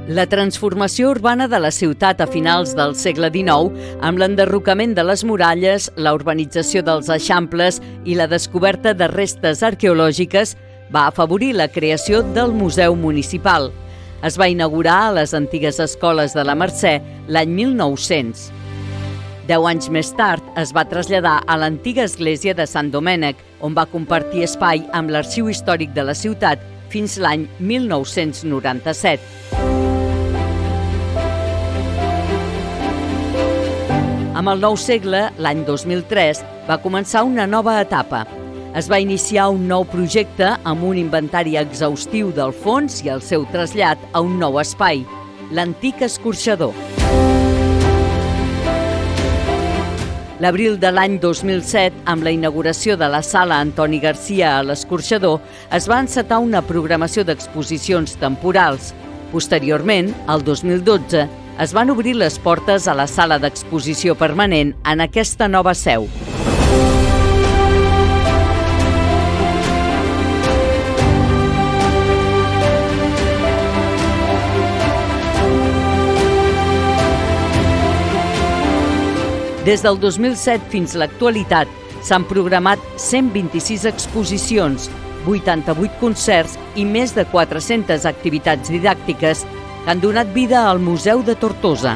La transformació urbana de la ciutat a finals del segle XIX, amb l'enderrocament de les muralles, la urbanització dels eixamples i la descoberta de restes arqueològiques, va afavorir la creació del Museu Municipal. Es va inaugurar a les antigues escoles de la Mercè l'any 1900. 10 anys més tard es va traslladar a l'antiga església de Sant Domènec, on va compartir espai amb l'Arxiu Històric de la ciutat fins l'any 1997. Amb el nou segle, l'any 2003, va començar una nova etapa. Es va iniciar un nou projecte amb un inventari exhaustiu del fons i el seu trasllat a un nou espai, l'antic escorxador. L'abril de l'any 2007, amb la inauguració de la sala Antoni Garcia a l'Escorxador, es va encetar una programació d'exposicions temporals. Posteriorment, el 2012, es van obrir les portes a la sala d'exposició permanent en aquesta nova seu. Des del 2007 fins a l'actualitat s'han programat 126 exposicions, 88 concerts i més de 400 activitats didàctiques que han donat vida al Museu de Tortosa.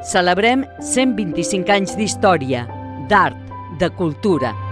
Celebrem 125 anys d'història, d'art, de cultura.